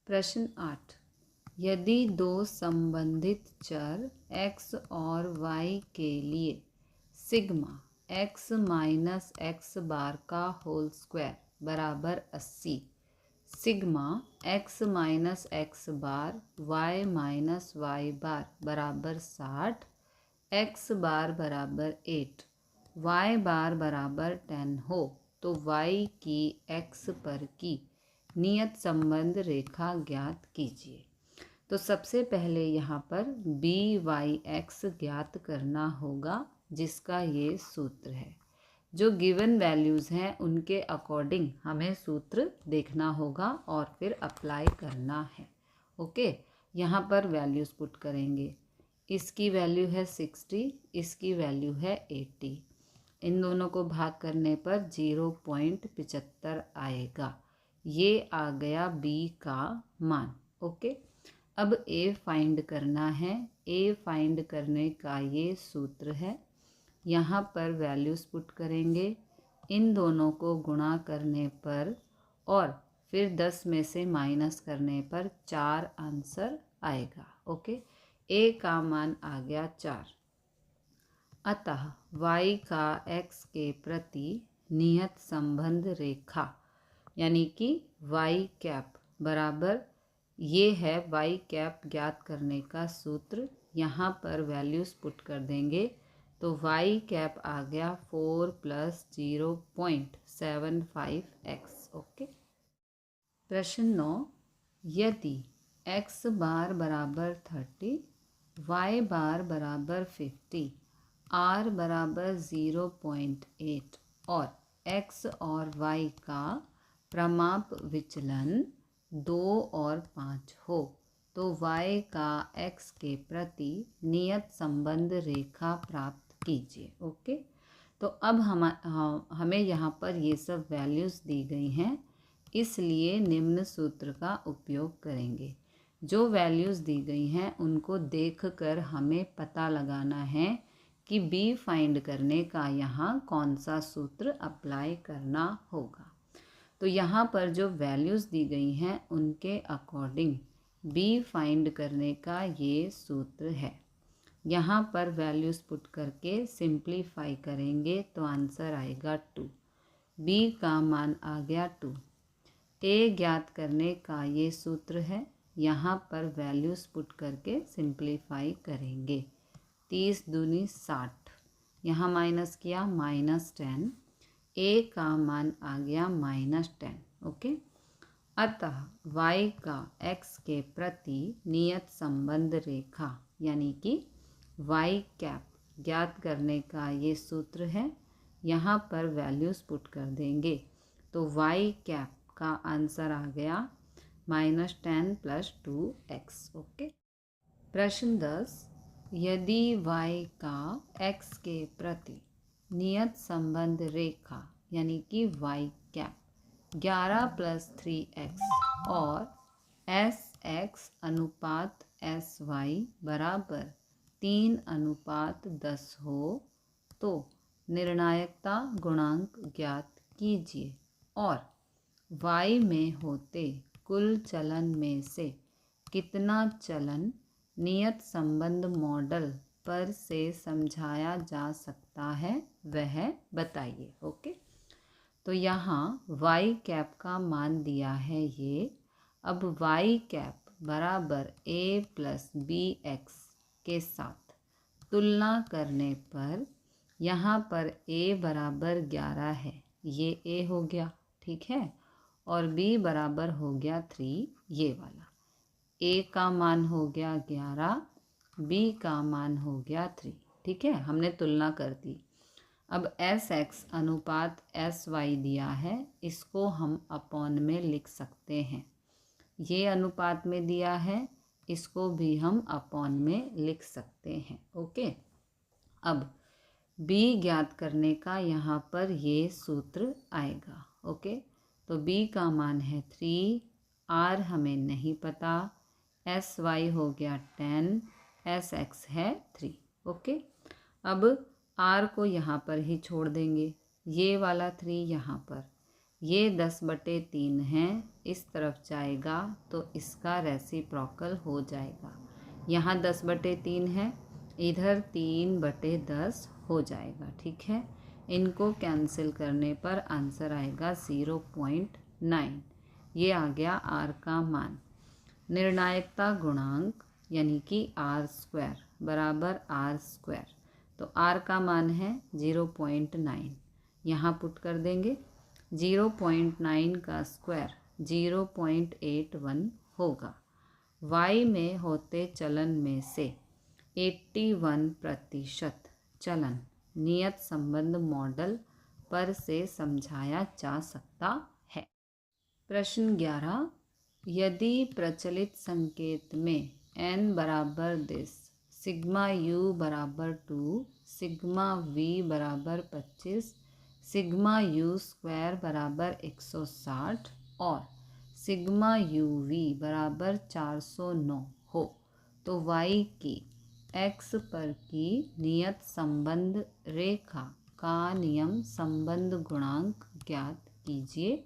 प्रश्न 8। यदि दो संबंधित चर x और y के लिए सिग्मा x माइनस एक्स बार का होल स्क्वायर बराबर 80, सिग्मा x माइनस एक्स बार y माइनस वाई बार बराबर 60, x बार बराबर 8, y बार बराबर 10 हो तो y की x पर की नियत संबंध रेखा ज्ञात कीजिए। तो सबसे पहले यहाँ पर बी वाई एक्स ज्ञात करना होगा, जिसका ये सूत्र है। जो गिवन वैल्यूज़ हैं उनके अकॉर्डिंग हमें सूत्र देखना होगा और फिर अप्लाई करना है। ओके, यहाँ पर वैल्यूज़ पुट करेंगे। इसकी वैल्यू है 60, इसकी वैल्यू है 80। इन दोनों को भाग करने पर 0.75 आएगा। ये आ गया बी का मान। ओके, अब ए फाइंड करना है। ए फाइंड करने का ये सूत्र है। यहाँ पर वैल्यूज़ पुट करेंगे। इन दोनों को गुणा करने पर और फिर 10 में से माइनस करने पर 4 आंसर आएगा। ओके, ए का मान आ गया 4। अतः y का x के प्रति नियत संबंध रेखा यानी कि y कैप बराबर ये है y कैप ज्ञात करने का सूत्र। यहाँ पर वैल्यूज़ पुट कर देंगे तो y कैप आ गया 4 + 0.75x। ओके, प्रश्न 9। यदि x बार बराबर 30, y बार बराबर 50, r बराबर 0.8 और x और y का प्रमाप विचलन 2 और 5 हो तो y का x के प्रति नियत संबंध रेखा प्राप्त कीजिए। ओके, तो अब हमें यहाँ पर ये सब वैल्यूज़ दी गई हैं, इसलिए निम्न सूत्र का उपयोग करेंगे। जो वैल्यूज़ दी गई हैं उनको देखकर हमें पता लगाना है कि बी फाइंड करने का यहाँ कौन सा सूत्र अप्लाई करना होगा। तो यहाँ पर जो वैल्यूज़ दी गई हैं उनके अकॉर्डिंग बी फाइंड करने का ये सूत्र है। यहाँ पर वैल्यूज़ पुट करके सिंप्लीफाई करेंगे तो आंसर आएगा 2। बी का मान आ गया 2। ए ज्ञात करने का ये सूत्र है। यहाँ पर वैल्यूज़ पुट करके सिंप्लीफाई करेंगे। 30 दूनी 60, यहाँ माइनस किया -10। ए का मान आ गया -10। ओके, अतः y का x के प्रति नियत संबंध रेखा यानी कि y कैप ज्ञात करने का ये सूत्र है। यहाँ पर वैल्यूज़ पुट कर देंगे तो y कैप का आंसर आ गया -10 + 2x। ओके, प्रश्न 10। यदि y का x के प्रति नियत संबंध रेखा यानी कि y कैप 11 + 3x और sx अनुपात sy बराबर 3:10 हो तो निर्णायकता गुणांक ज्ञात कीजिए और y में होते कुल चलन में से कितना चलन नियत संबंध मॉडल पर से समझाया जा सकता है वह बताइए। ओके, तो यहाँ y कैप का मान दिया है ये। अब y कैप बराबर a + bx के साथ तुलना करने पर यहाँ पर a बराबर 11 है, ये a हो गया, ठीक है, और b बराबर हो गया 3, ये वाला। a का मान हो गया 11, b का मान हो गया 3, ठीक है, हमने तुलना कर दी। अब sx अनुपात sy दिया है, इसको हम अपॉन में लिख सकते हैं। ये अनुपात में दिया है, इसको भी हम अपॉन में लिख सकते हैं। ओके, अब b ज्ञात करने का यहाँ पर ये सूत्र आएगा। ओके, तो b का मान है 3, r हमें नहीं पता, sy हो गया 10, sx है 3। ओके, अब r को यहाँ पर ही छोड़ देंगे, ये वाला 3 यहाँ पर, ये 10/3 है, इस तरफ जाएगा तो इसका रेसिप्रोकल हो जाएगा। यहाँ 10/3 है, इधर 3/10 हो जाएगा। ठीक है, इनको कैंसिल करने पर आंसर आएगा 0.9। ये आ गया आर का मान। निर्णायकता गुणांक यानी कि r² बराबर r²। तो r का मान है 0.9, यहाँ पुट कर देंगे। 0.9 का स्क्वायर 0.81 होगा। y में होते चलन में से 81% चलन नियत संबंध मॉडल पर से समझाया जा सकता है। प्रश्न 11, यदि प्रचलित संकेत में n बराबर 10, सिग्मा u बराबर 2, सिग्मा v बराबर 25, सिग्मा u स्क्वायर बराबर 160 और सिग्मा u v बराबर 409 हो, तो y की x पर की नियत संबंध रेखा का नियम संबंध गुणांक ज्ञात कीजिए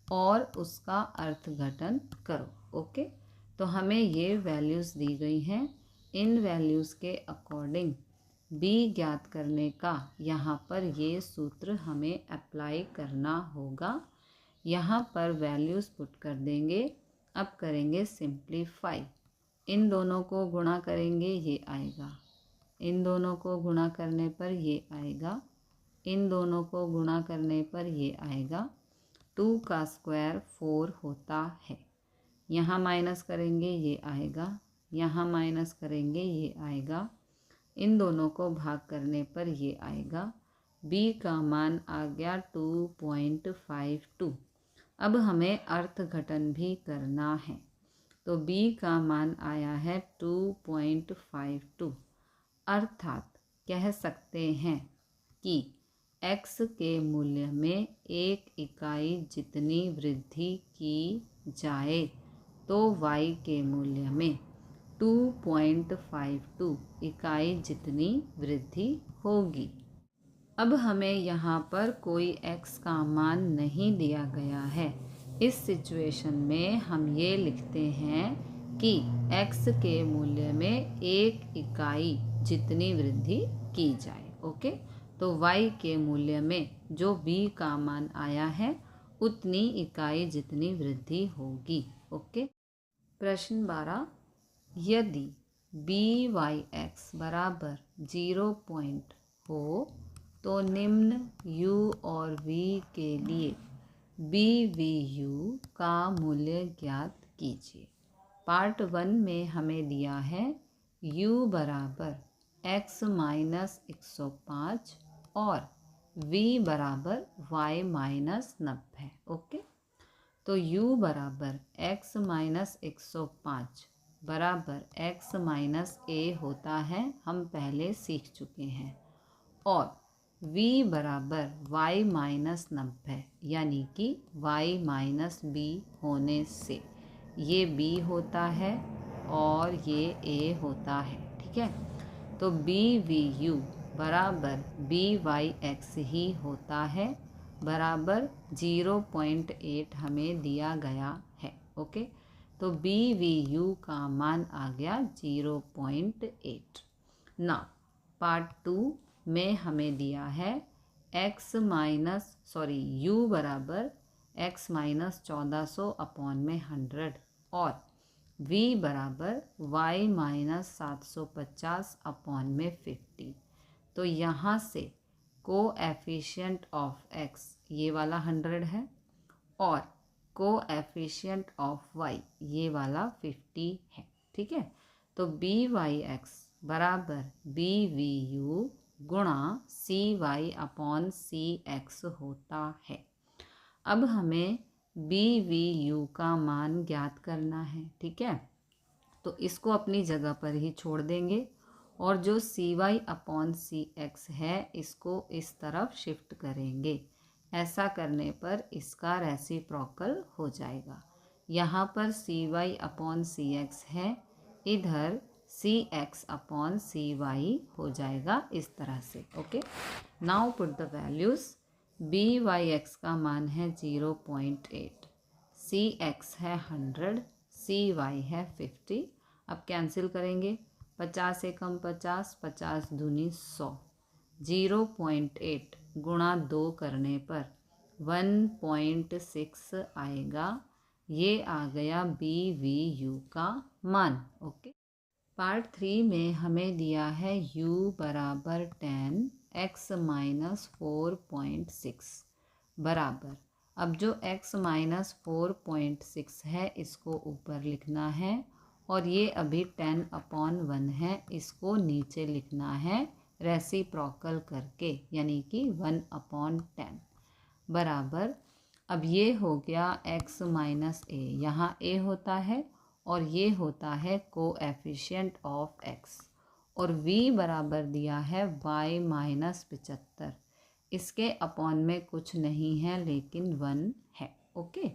और उसका अर्थघटन करो। ओके, तो हमें ये वैल्यूज़ दी गई हैं। इन वैल्यूज़ के अकॉर्डिंग b ज्ञात करने का यहाँ पर ये सूत्र हमें अप्लाई करना होगा। यहाँ पर वैल्यूज़ पुट कर देंगे। अब करेंगे सिंप्लीफाई। इन दोनों को गुणा करेंगे, ये आएगा। इन दोनों को गुणा करने पर ये आएगा। इन दोनों को गुणा करने पर ये आएगा। 2 का स्क्वायर 4 होता है। यहाँ माइनस करेंगे, ये आएगा। यहाँ माइनस करेंगे, ये आएगा। इन दोनों को भाग करने पर ये आएगा। b का मान आ गया 2.52। अब हमें अर्थघटन भी करना है, तो b का मान आया है 2.52। अर्थात कह सकते हैं कि x के मूल्य में 1 इकाई जितनी वृद्धि की जाए तो y के मूल्य में 2.52 इकाई जितनी वृद्धि होगी। अब हमें यहाँ पर कोई x का मान नहीं दिया गया है। इस सिचुएशन में हम ये लिखते हैं कि x के मूल्य में 1 इकाई जितनी वृद्धि की जाए। ओके, तो y के मूल्य में जो b का मान आया है उतनी इकाई जितनी वृद्धि होगी। ओके, प्रश्न 12, यदि BYX बराबर 0 पॉइंट हो तो निम्न u और v के लिए BVU का मूल्य ज्ञात कीजिए। पार्ट 1 में हमें दिया है u बराबर x माइनस 105 और v बराबर y माइनस 90। ओके, तो u बराबर x माइनस 105 बराबर x माइनस a होता है, हम पहले सीख चुके हैं। और v बराबर y माइनस 90 यानी कि y माइनस b होने से ये b होता है और ये a होता है। ठीक है, तो BVU बराबर BYX ही होता है, बराबर 0.8 हमें दिया गया है। ओके, तो BVU का मान आ गया 0.8। ना पार्ट 2 में हमें दिया है u बराबर x माइनस 1400 अपॉन में 100 और v बराबर y माइनस 750 अपॉन में 50। तो यहाँ से कोएफिशिएंट ऑफ x ये वाला 100 है और कोएफिशिएंट ऑफ y ये वाला 50 है। ठीक है, तो BYX बराबर BVU गुणा CY अपॉन CX होता है। अब हमें BVU का मान ज्ञात करना है। ठीक है, तो इसको अपनी जगह पर ही छोड़ देंगे और जो CY अपॉन CX है इसको इस तरफ शिफ्ट करेंगे। ऐसा करने पर इसका रेसिप्रोकल हो जाएगा। यहाँ पर CY अपॉन CX है, इधर CX अपॉन CY हो जाएगा इस तरह से। Okay, now put the values. B Y X का मान है 0.8, सी एक्स है 100, सी वाई है 50। अब कैंसिल करेंगे, 50 से कम 50, 50 दूनी 100, 0.8 गुणा 2 करने पर 1.6 आएगा। ये आ गया बी वी यू का मान। ओके, पार्ट 3 में हमें दिया है u बराबर 10 x माइनस 4.6 बराबर। अब जो x माइनस 4.6 है इसको ऊपर लिखना है और ये अभी 10/1 है, इसको नीचे लिखना है रेसिप्रोकल करके, यानी कि 1/10 बराबर। अब ये हो गया x माइनस ए, यहाँ a होता है और ये होता है कोएफिशिएंट ऑफ x, और v बराबर दिया है y माइनस 75। इसके अपॉन में कुछ नहीं है लेकिन 1 है। ओके,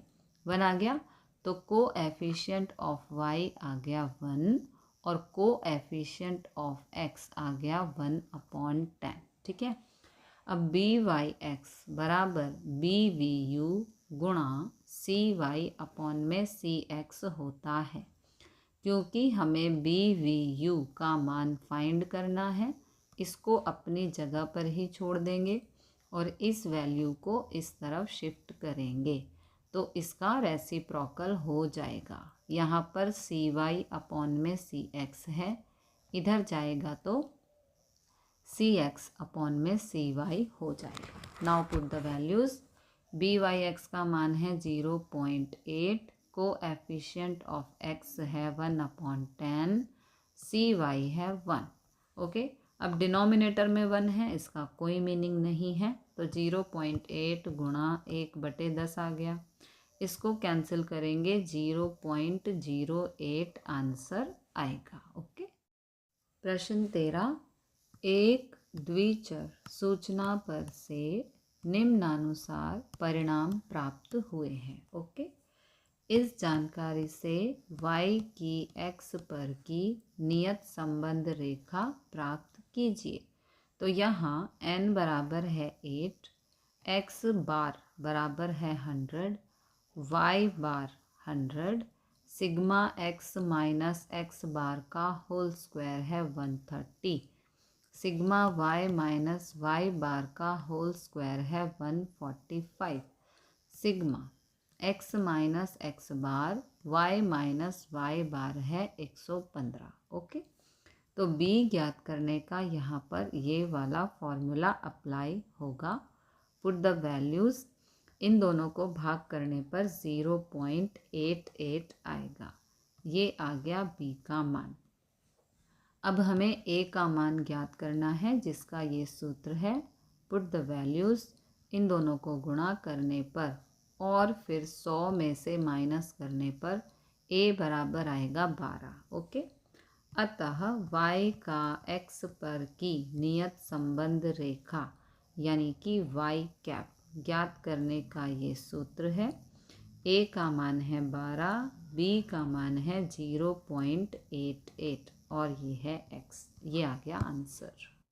1 आ गया तो कोएफिशिएंट ऑफ y आ गया 1 और कोएफिशिएंट ऑफ x आ गया 1/10। ठीक है, अब बी वाई एक्स बराबर बी वी यू गुणा सी वाई अपॉन में सी एक्स होता है। क्योंकि हमें बी वी यू का मान फाइंड करना है, इसको अपनी जगह पर ही छोड़ देंगे और इस वैल्यू को इस तरफ शिफ्ट करेंगे तो इसका रेसिप्रोकल हो जाएगा। यहाँ पर सी वाई अपॉन में सी एक्स है, इधर जाएगा तो सी एक्स अपॉन में सी वाई हो जाएगा। Now put the values. B Y X का मान है 0.8, कोएफिशिएंट ऑफ एक्स है 1/10, सी वाई है 1। ओके, अब डिनोमिनेटर में 1 है, इसका कोई मीनिंग नहीं है, तो 0.8 गुणा 1/10 आ गया। इसको कैंसिल करेंगे, 0.08 आंसर आएगा। ओके, प्रश्न 13, एक द्विचर सूचना पर से निम्नानुसार परिणाम प्राप्त हुए हैं। ओके, इस जानकारी से y की x पर की नियत संबंध रेखा प्राप्त कीजिए। तो यहाँ n बराबर है 8, x बार बराबर है 100, y बार 100, सिग्मा x माइनस x बार का होल स्क्वायर है 130, सिग्मा y माइनस y बार का होल स्क्वायर है 145, सिग्मा x माइनस x बार y माइनस y बार है 115। ओके, तो b ज्ञात करने का यहाँ पर ये वाला फॉर्मूला अप्लाई होगा। पुट द वैल्यूज़, इन दोनों को भाग करने पर 0.88 आएगा। ये आ गया b का मान। अब हमें a का मान ज्ञात करना है जिसका ये सूत्र है। पुट द वैल्यूज़, इन दोनों को गुणा करने पर और फिर 100 में से माइनस करने पर a बराबर आएगा 12। ओके, अतः y का x पर की नियत संबंध रेखा यानी कि y कैप ज्ञात करने का ये सूत्र है। a का मान है 12, b का मान है 0.88 और ये है x। ये आ गया आंसर।